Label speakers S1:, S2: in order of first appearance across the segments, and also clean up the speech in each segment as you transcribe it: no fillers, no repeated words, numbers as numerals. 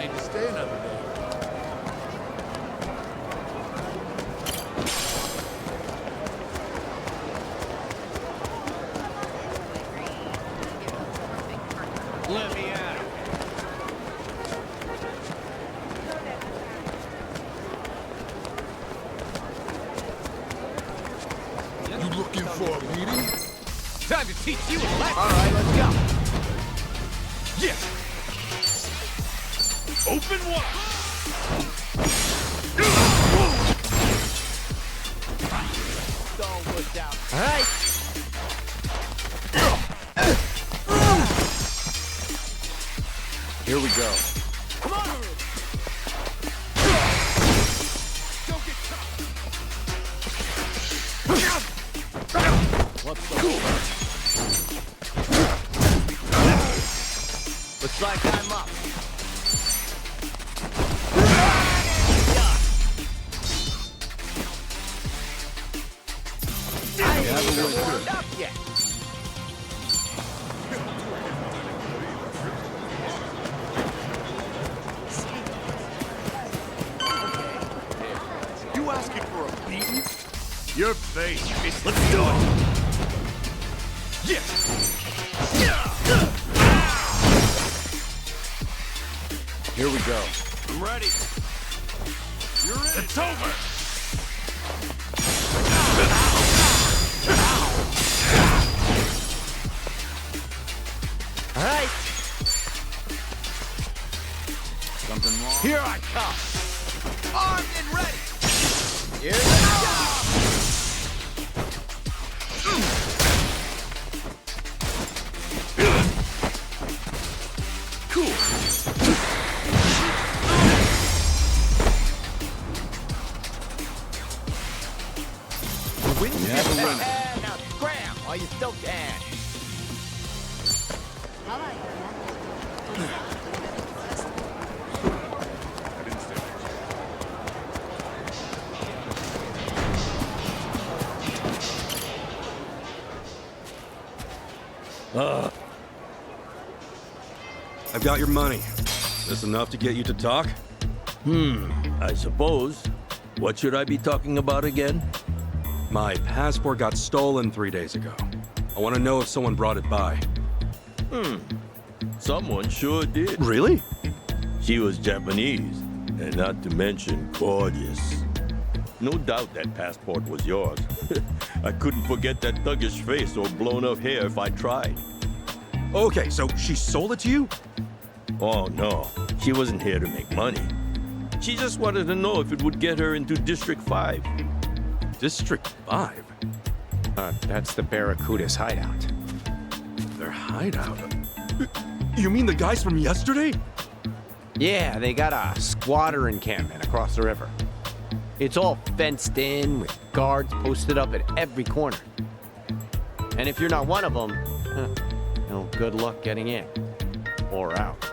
S1: need to stay another day.
S2: Let me at him.
S1: You looking for a meeting?
S2: Time to teach you a lesson.
S3: All right, let's go.
S2: Yeah. Open wide.
S3: Don't push out.
S2: All right.
S3: Here we go.
S2: Come on. Don't get caught.
S3: Let's go. Looks like I'm up. I haven't warmed up yet.
S1: You asking for a beating?
S2: Your face. Let's do it. Yeah.
S3: Here we go.
S2: I'm ready. You're in. It's over.
S3: All right.
S1: Something wrong?
S3: Here I come. Armed and ready. Here we go.
S2: Cool.
S3: Win
S1: You have a winner.
S3: Now scram while you still can.
S4: I've got your money. This enough to get you to talk?
S5: I suppose. What should I be talking about again?
S4: My passport got stolen 3 days ago. I want to know if someone brought it by.
S5: Someone sure did.
S4: Really?
S5: She was Japanese, and not to mention gorgeous. No doubt that passport was yours. I couldn't forget that thuggish face or blown-up hair if I tried.
S4: Okay, so she sold it to you?
S5: Oh, no. She wasn't here to make money. She just wanted to know if it would get her into District 5.
S4: District 5?
S6: That's the Barracuda's hideout.
S4: Their hideout? You mean the guys from yesterday?
S6: Yeah, they got a squatter encampment across the river. It's all fenced in with guards posted up at every corner. And if you're not one of them, good luck getting in or out.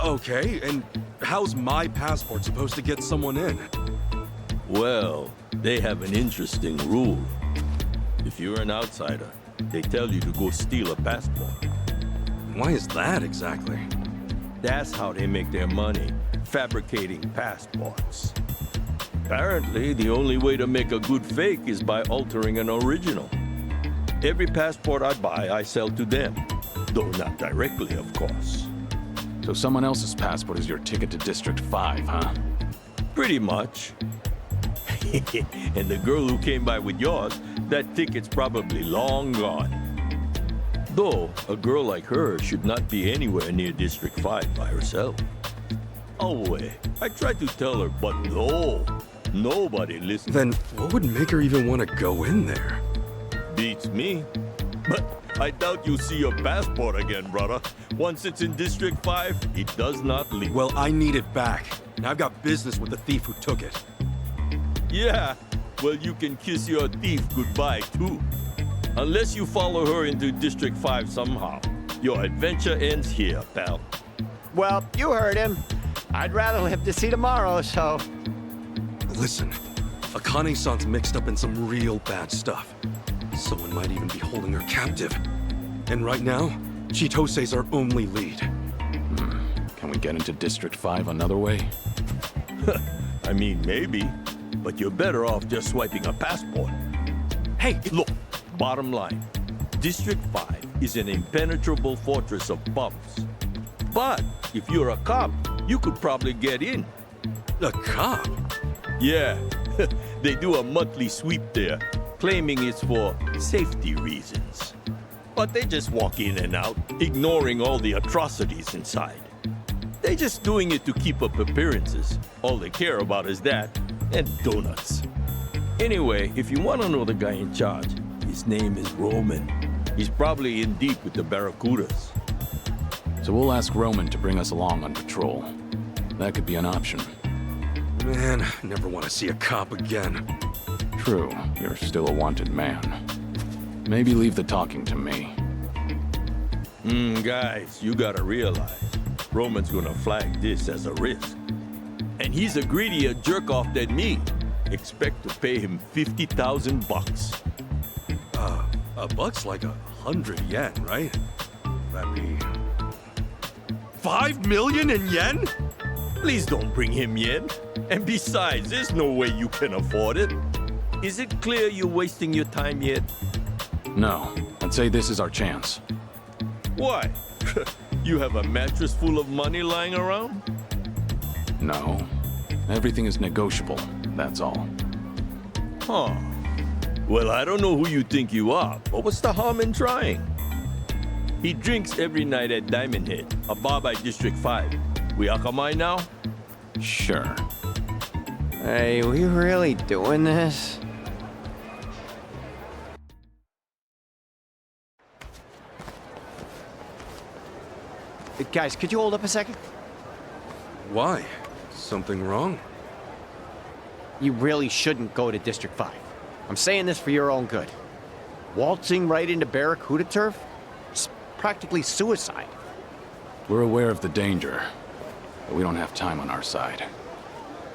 S4: Okay, and how's my passport supposed to get someone in?
S5: Well, they have an interesting rule. If you're an outsider, they tell you to go steal a passport.
S4: Why is that exactly?
S5: That's how they make their money, fabricating passports. Apparently, the only way to make a good fake is by altering an original. Every passport I buy, I sell to them. Though not directly, of course.
S7: So someone else's passport is your ticket to District 5, huh?
S5: Pretty much. And the girl who came by with yours, that ticket's probably long gone. Though, a girl like her should not be anywhere near District 5 by herself. Oh, I tried to tell her, but no. Nobody listened.
S4: Then what would make her even want to go in there?
S5: Beats me. But I doubt you'll see your passport again, brother. Once it's in District 5, it does not leave.
S4: Well, I need it back. And I've got business with the thief who took it.
S5: Yeah, well, you can kiss your thief goodbye, too. Unless you follow her into District 5 somehow. Your adventure ends here, pal.
S6: Well, you heard him. I'd rather live to see tomorrow, so...
S4: Listen, Akane-san's mixed up in some real bad stuff. Someone might even be holding her captive. And right now, Chitose's our only lead.
S7: Can we Get into District 5 another way?
S5: I mean, maybe, but you're better off just swiping a passport. Hey, look, bottom line. District 5 is an impenetrable fortress of bumps. But if you're a cop, you could probably get in.
S4: A cop?
S5: Yeah, they do a monthly sweep there, claiming it's for safety reasons. But they just walk in and out, ignoring all the atrocities inside. They're just doing it to keep up appearances. All they care about is that and donuts. Anyway, if you want to know the guy in charge, his name is Roman. He's probably in deep with the Barracudas.
S7: So we'll ask Roman to bring us along on patrol. That could be an option.
S4: Man, I never want to see a cop again.
S7: True, you're still a wanted man. Maybe leave the talking to me.
S5: Guys, you gotta realize, Roman's gonna flag this as a risk. And he's a greedier jerk-off than me. Expect to pay him 50,000 bucks.
S4: A buck's like 100 yen, right? That'd be... 5 million in yen?
S5: Please don't bring him yen. And besides, there's no way you can afford it. Is it clear you're wasting your time yet?
S7: No, I'd say this is our chance.
S5: Why? You have a mattress full of money lying around?
S7: No, everything is negotiable, that's all.
S5: Huh. Well, I don't know who you think you are, but what's the harm in trying? He drinks every night at Diamond Head, a bar by District 5. We akamai now?
S7: Sure.
S6: Hey, we really doing this? Guys, could you hold up a second?
S4: Why? Something wrong?
S6: You really shouldn't go to District 5. I'm saying this for your own good. Waltzing right into Barracuda turf? It's practically suicide.
S7: We're aware of the danger, but we don't have time on our side.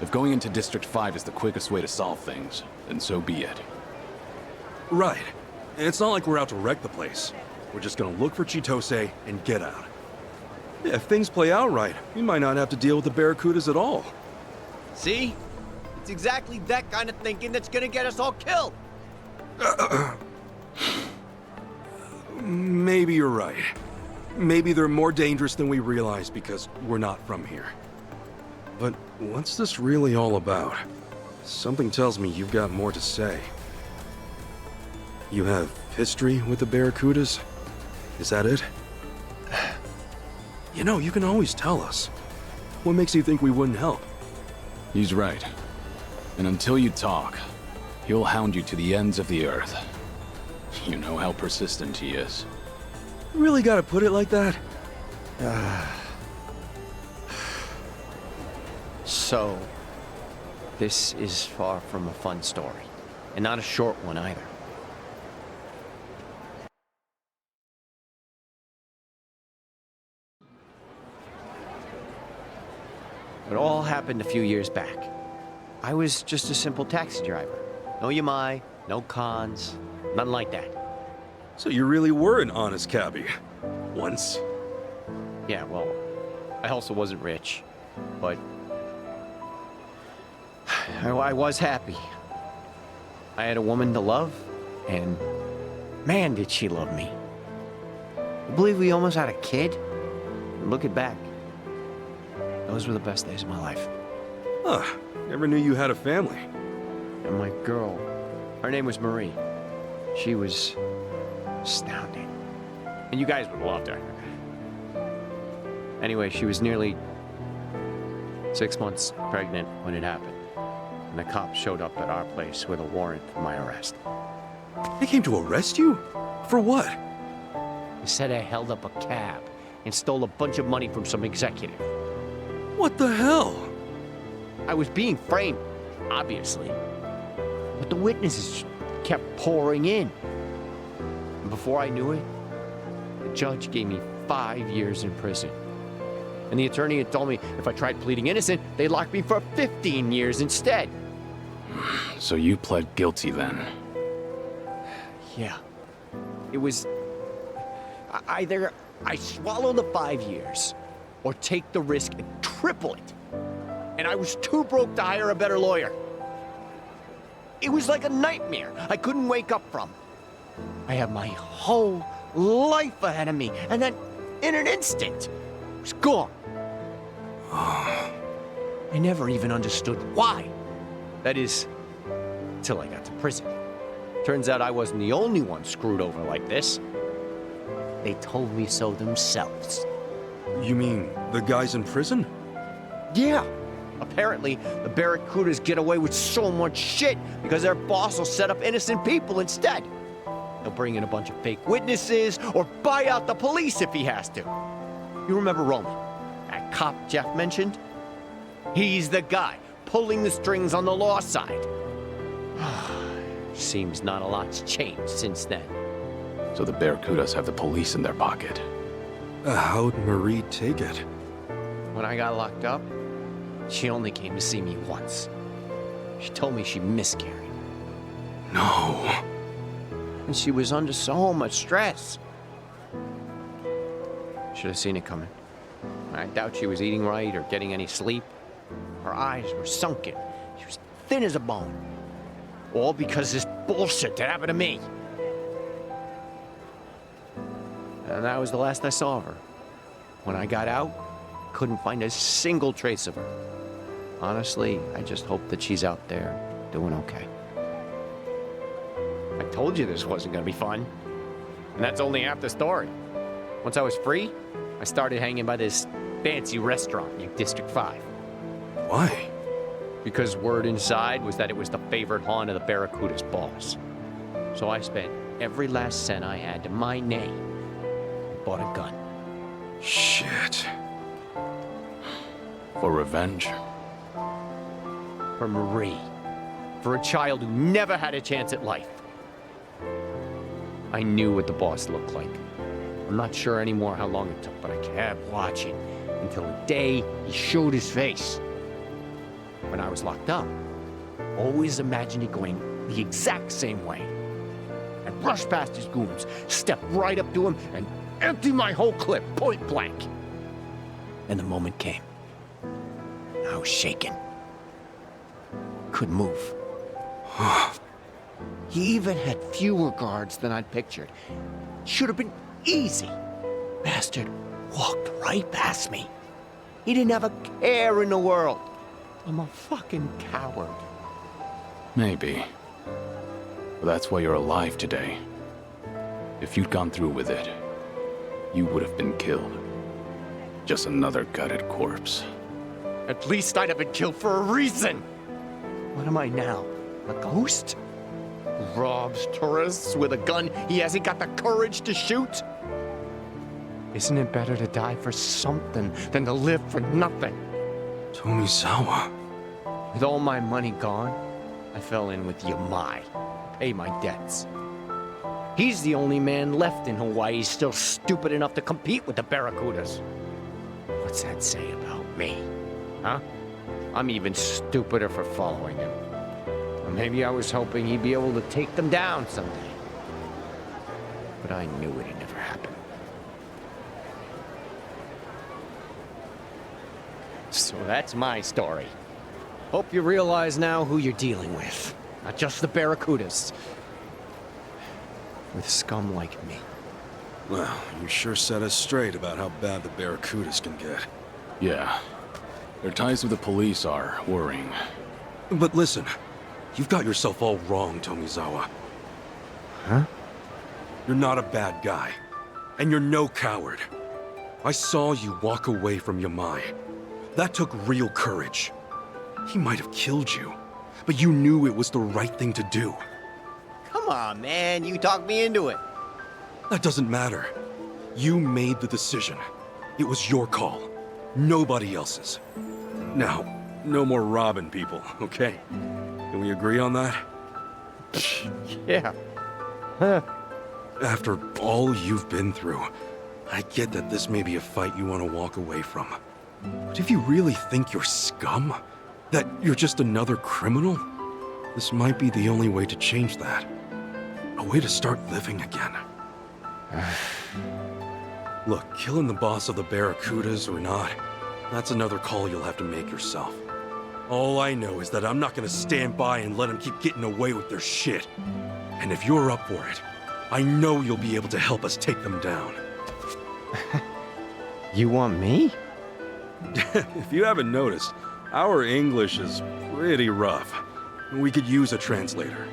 S7: If going into District 5 is the quickest way to solve things, then so be it.
S4: Right. It's not like we're out to wreck the place. We're just gonna look for Chitose and get out. Yeah, if things play out right, we might not have to deal with the Barracudas at all.
S6: See? It's exactly that kind of thinking that's gonna get us all killed.
S4: Maybe you're right. Maybe they're more dangerous than we realize because we're not from here. But what's this really all about? Something tells me you've got more to say. You have history with the Barracudas? Is that it? You know, you can always tell us. What makes you think we wouldn't help?
S7: He's right. And until you talk, he'll hound you to the ends of the earth. You know how persistent he is.
S4: Really gotta put it like that?
S6: So, this is far from a fun story. And not a short one either. It all happened a few years back. I was just a simple taxi driver. No yamai, no cons, nothing like that.
S4: So you really were an honest cabbie. Once.
S6: Yeah, well, I also wasn't rich, but I was happy. I had a woman to love, and man, did she love me. I believe we almost had a kid. Looking back, those were the best days of my life.
S4: Huh. Never knew you had a family.
S6: And my girl, her name was Marie. She was astounding. And you guys would have loved her. Anyway, she was nearly 6 months pregnant when it happened. And the cops showed up at our place with a warrant for my arrest.
S4: They came to arrest you? For what?
S6: They said I held up a cab and stole a bunch of money from some executive.
S4: What the hell?
S6: I was being framed, obviously. But the witnesses kept pouring in. And before I knew it, the judge gave me 5 years in prison. And the attorney had told me if I tried pleading innocent, they'd lock me for 15 years instead.
S7: So you pled guilty then?
S6: Yeah. It was either I swallow the 5 years, or take the risk and triple it. And I was too broke to hire a better lawyer. It was like a nightmare I couldn't wake up from. I had my whole life ahead of me, and then in an instant, it was gone. I never even understood why. That is, till I got to prison. Turns out I wasn't the only one screwed over like this. They told me so themselves.
S4: You mean the guys in prison?
S6: Yeah. Apparently, the Barracudas get away with so much shit because their boss will set up innocent people instead. He'll bring in a bunch of fake witnesses or buy out the police if he has to. You remember Roman, that cop Jeff mentioned? He's the guy pulling the strings on the law side. Seems not a lot's changed since then.
S7: So the Barracudas have the police in their pocket.
S4: How'd Marie take it?
S6: When I got locked up, she only came to see me once. She told me she miscarried.
S4: No.
S6: And she was under so much stress. Should have seen it coming. I doubt she was eating right or getting any sleep. Her eyes were sunken. She was thin as a bone. All because this bullshit that happened to me. And that was the last I saw of her. When I got out, couldn't find a single trace of her. Honestly, I just hope that she's out there doing okay. I told you this wasn't gonna be fun. And that's only half the story. Once I was free, I started hanging by this fancy restaurant in District 5.
S4: Why?
S6: Because word inside was that it was the favorite haunt of the Barracuda's boss. So I spent every last cent I had to my name and bought a gun.
S4: Shit.
S7: For revenge?
S6: For Marie. For a child who never had a chance at life. I knew what the boss looked like. I'm not sure anymore how long it took, but I kept watching until the day he showed his face. When I was locked up, always imagined it going the exact same way. I'd rush past his goons, step right up to him, and empty my whole clip point blank. And the moment came. I was shaking. Couldn't move. He even had fewer guards than I'd pictured. Should have been easy. Bastard walked right past me. He didn't have a care in the world. I'm a fucking coward.
S7: Maybe. But that's why you're alive today. If you'd gone through with it, you would have been killed. Just another gutted corpse.
S6: At least I'd have been killed for a reason. What am I now? A ghost? Who robs tourists with a gun he hasn't got the courage to shoot? Isn't it better to die for something than to live for nothing?
S4: Tomizawa.
S6: With all my money gone, I fell in with Yamai to pay my debts. He's the only man left in Hawaii still stupid enough to compete with the Barracudas. What's that say about me? Huh? I'm even stupider for following him. Or maybe I was hoping he'd be able to take them down someday. But I knew it'd never happen. So that's my story. Hope you realize now who you're dealing with. Not just the Barracudas. With scum like me.
S4: Well, you sure set us straight about how bad the Barracudas can get.
S7: Yeah. Their ties with the police are worrying.
S4: But listen, you've got yourself all wrong, Tomizawa.
S6: Huh?
S4: You're not a bad guy. And you're no coward. I saw you walk away from Yamai. That took real courage. He might have killed you, but you knew it was the right thing to do.
S6: Come on, man. You talked me into it.
S4: That doesn't matter. You made the decision. It was your call. Nobody else's. Now, no more robbing people, okay? Can we agree on that?
S6: Yeah.
S4: After all you've been through, I get that this may be a fight you want to walk away from. But if you really think you're scum, that you're just another criminal, this might be the only way to change that. A way to start living again. Look, killing the boss of the Barracudas or not, that's another call you'll have to make yourself. All I know is that I'm not gonna stand by and let them keep getting away with their shit. And if you're up for it, I know you'll be able to help us take them down.
S6: You want me?
S4: If you haven't noticed, our English is pretty rough. We could use a translator.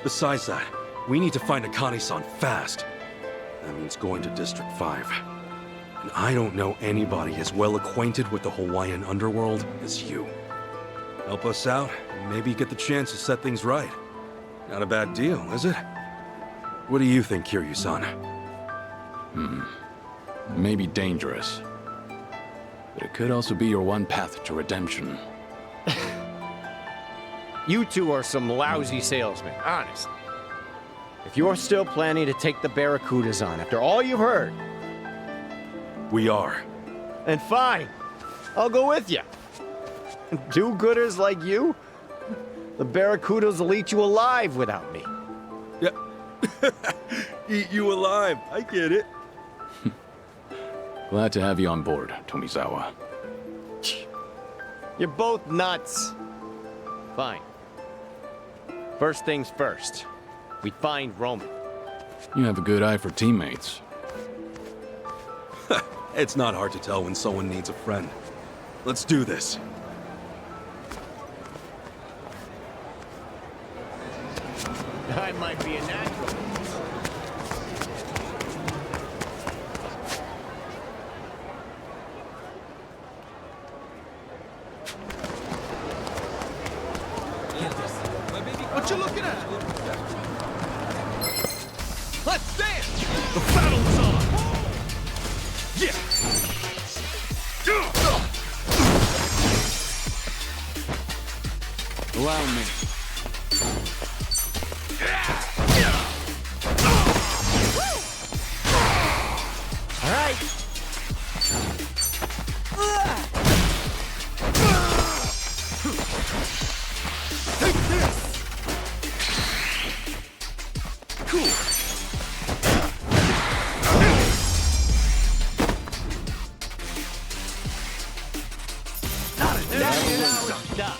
S4: Besides that, we need to find Akane-san fast. That means going to District 5. And I don't know anybody as well acquainted with the Hawaiian underworld as you. Help us out, and maybe get the chance to set things right. Not a bad deal, is it? What do you think, Kiryu-san?
S7: Maybe dangerous. But it could also be your one path to redemption.
S6: You two are some lousy salesmen, honest. If you're still planning to take the Barracudas on after all you've heard,
S4: We are.
S6: then fine. I'll go with you. Do-gooders like you? The Barracudas will eat you alive without me.
S4: Yeah. Eat you alive. I get it.
S7: Glad to have you on board, Tomizawa.
S6: You're both nuts. Fine. First things first. We find Roman.
S7: You have a good eye for teammates.
S4: It's not hard to tell when someone needs a friend. Let's do this.
S6: I might be a natural.
S3: What you looking at? Let's dance! The battle is on! Yeah!
S7: Allow me.
S6: All right.
S3: Take this! Cool!
S6: Stop.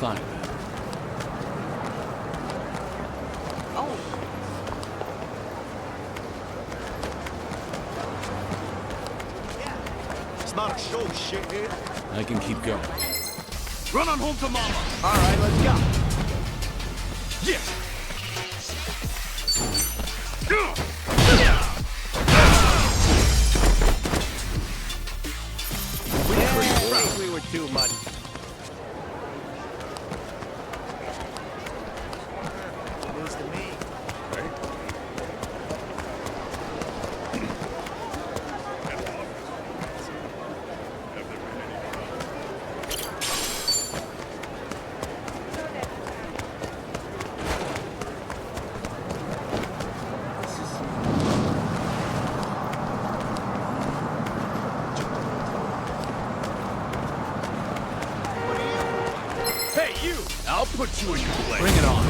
S7: Fine.
S3: It's not a show, shithead.
S7: I can keep going.
S3: Run on home to mama!
S6: All right, let's go.
S3: Yeah!
S6: I think we were too much.
S3: News to me. Hey, you! I'll put you in your place.
S7: Bring it on.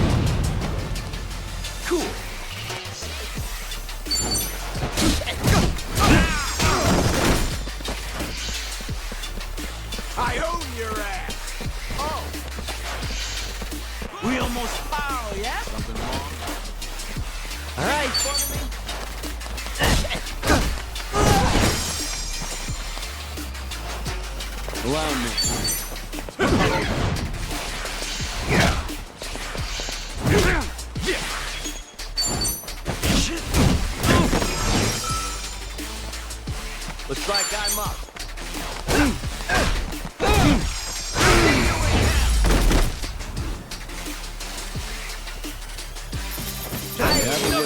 S3: Cool. I own your ass. Oh. We almost foul, yeah?
S1: Something wrong?
S6: All right.
S7: Allow me.
S6: Let's try guy him up.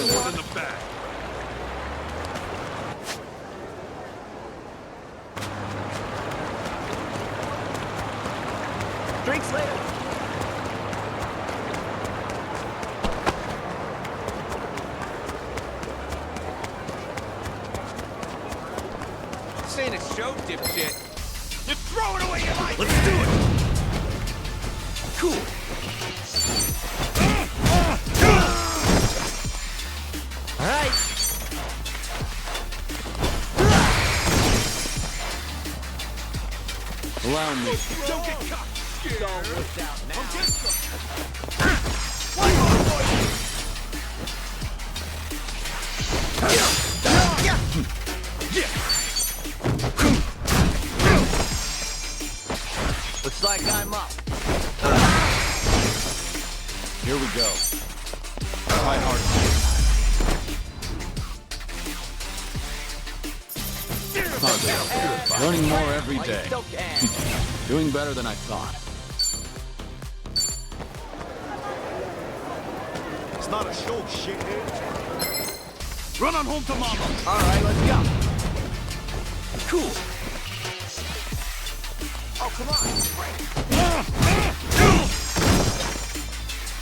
S3: One in the back.
S6: Drinks later.
S3: This ain't a show, dipshit. Throw it away, you like
S2: Let's do it!
S3: Cool. All right.
S7: Allow me.
S2: Don't get caught!
S6: Don't miss out now. Looks like I'm up.
S7: Here we go. Try hard. Learning more every day.
S6: Still can.
S7: Doing better than I thought.
S2: It's not a show, shithead. Run on home to mama!
S6: All right, let's go.
S3: Cool.
S6: Oh, come on.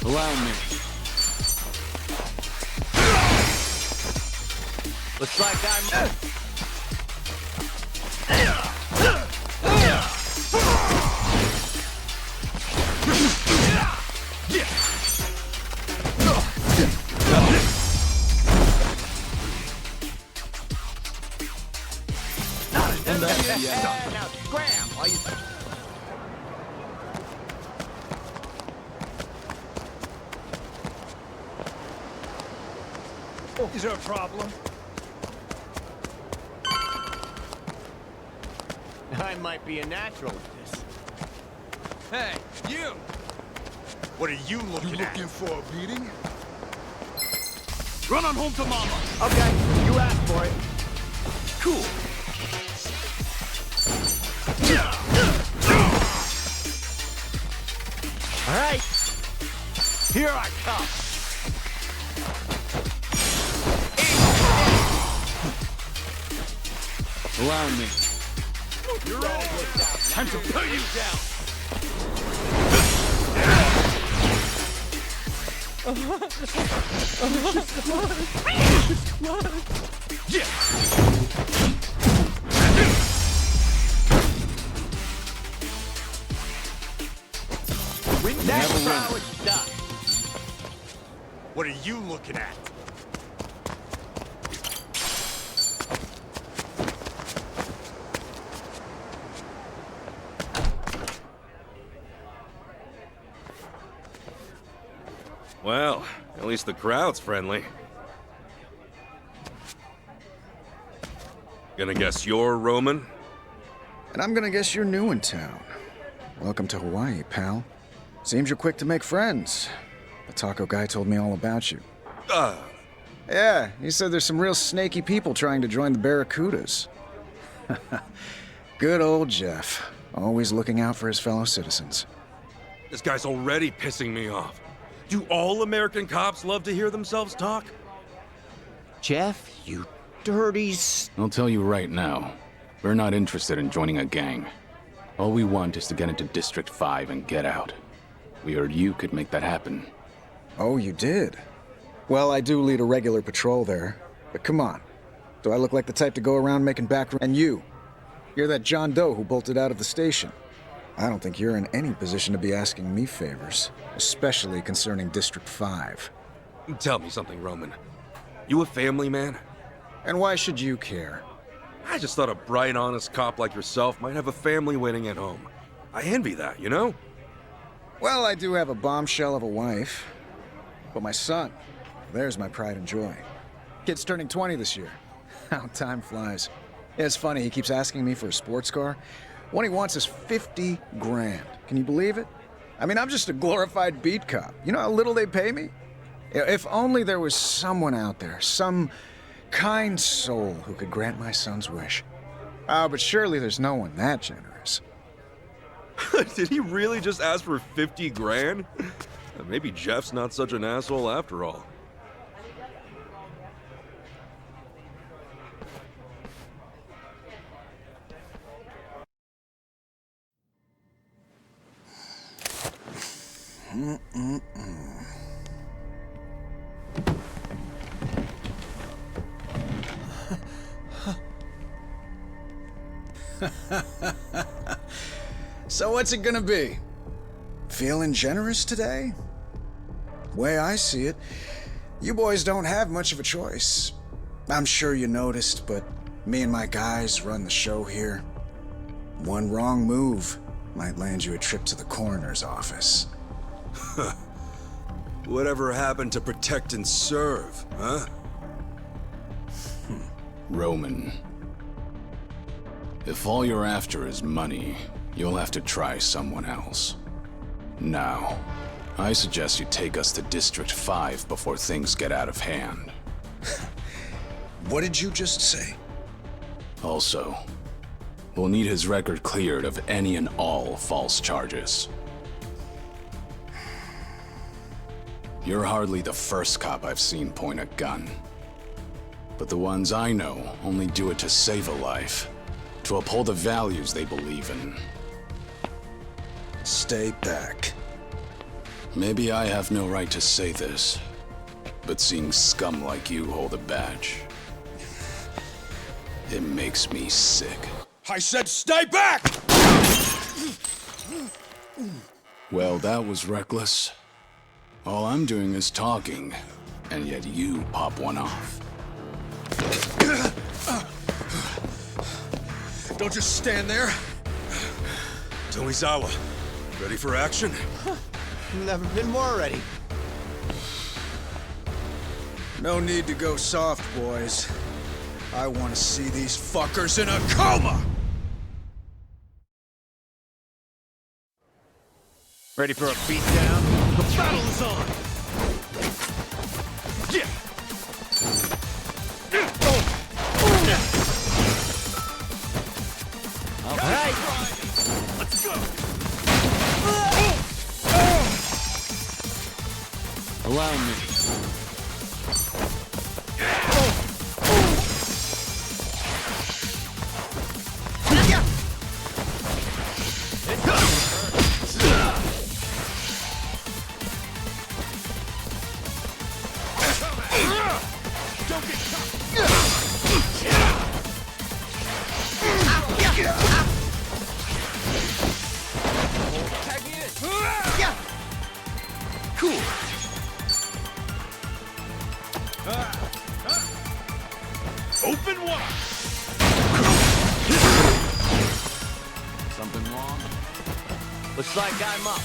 S7: Allow me.
S6: Looks like I'm... Now scram! While you...
S2: Is there a problem?
S6: I might be a natural at this.
S3: Hey, you.
S2: What are you looking
S1: You
S2: at?
S1: looking for a beating?
S2: Run on home to mama!
S6: Okay, you asked for it.
S3: Cool.
S6: All right. Here I come.
S7: Allow me.
S2: You're ready! Time to put you down!
S6: That's how it's done.
S2: What are you looking at?
S4: Well, at least the crowd's friendly. Gonna guess you're Roman?
S8: And I'm gonna guess you're new in town. Welcome to Hawaii, pal. Seems you're quick to make friends. The taco guy told me all about you. Yeah, he said there's some real snaky people trying to join the Barracudas. Good old Jeff. Always looking out for his fellow citizens.
S4: This guy's already pissing me off. Do all American cops love to hear themselves talk?
S6: Jeff, you dirty
S7: I'll tell you right now, we're not interested in joining a gang. All we want is to get into District 5 and get out. We heard you could make that happen.
S8: Oh, you did? Well, I do lead a regular patrol there. But come on. Do I look like the type to go around making backroom? And you're that John Doe who bolted out of the station. I don't think you're in any position to be asking me favors, especially concerning District 5.
S4: Tell me something, Roman. You a family man?
S8: And why should you care?
S4: I just thought a bright, honest cop like yourself might have a family waiting at home. I envy that, you know?
S8: Well, I do have a bombshell of a wife. But my son, there's my pride and joy. Kid's turning 20 this year. How time flies. Yeah, it's funny, he keeps asking me for a sports car. What he wants is 50 grand. Can you believe it? I mean, I'm just a glorified beat cop. You know how little they pay me? If only there was someone out there, some kind soul who could grant my son's wish. Oh, but surely there's no one that generous.
S4: Did he really just ask for 50 grand? Maybe Jeff's not such an asshole after all.
S8: So what's it gonna be? Feeling generous today? Way I see it, you boys don't have much of a choice. I'm sure you noticed, but me and my guys run the show here. One wrong move might land you a trip to the coroner's office.
S4: Whatever happened to protect and serve, huh?
S7: Roman. If all you're after is money, you'll have to try someone else. Now, I suggest you take us to District 5 before things get out of hand.
S8: What did you just say?
S7: Also, we'll need his record cleared of any and all false charges. You're hardly the first cop I've seen point a gun. But the ones I know only do it to save a life, to uphold the values they believe in.
S8: Stay back.
S7: Maybe I have no right to say this, but seeing scum like you hold a badge, it makes me sick.
S2: I said stay back!
S7: Well, that was reckless. All I'm doing is talking, and yet you pop one off.
S2: Don't just stand there.
S4: Tomizawa, ready for action?
S6: Never been more ready.
S8: No need to go soft, boys. I want to see these fuckers in a coma!
S3: Ready for a beatdown? The battle is on! Yeah! All right! Let's go! Allow me.
S2: Open wide!
S3: Something wrong?
S6: Looks like I'm up.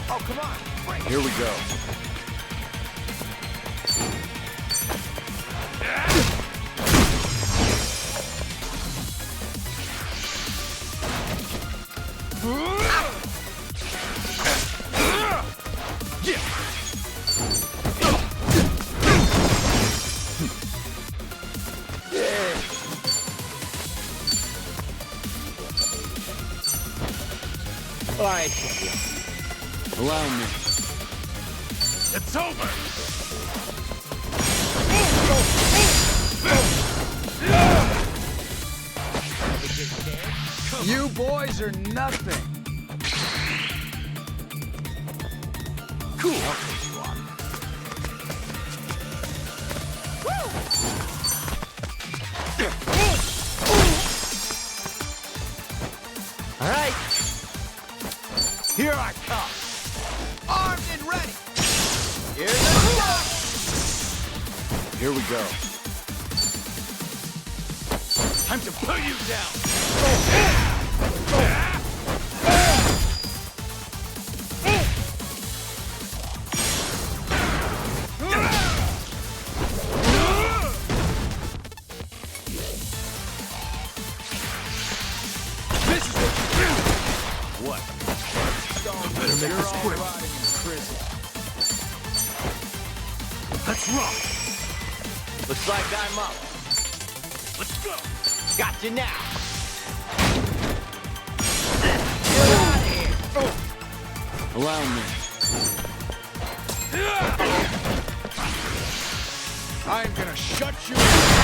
S3: Oh, come on! Here we go.
S6: All right.
S3: Allow me.
S2: It's over!
S3: You boys are nothing. Cool. I'll take you on.
S6: All right. Here I come.
S3: Armed and ready.
S6: Here they go.
S3: Here we go. Time to put you down. This is what you do. What?
S2: Better make this quick.
S3: Let's rock.
S6: Looks like I'm up.
S3: Let's go.
S6: Got you now.
S3: Allow me. I'm gonna shut you down.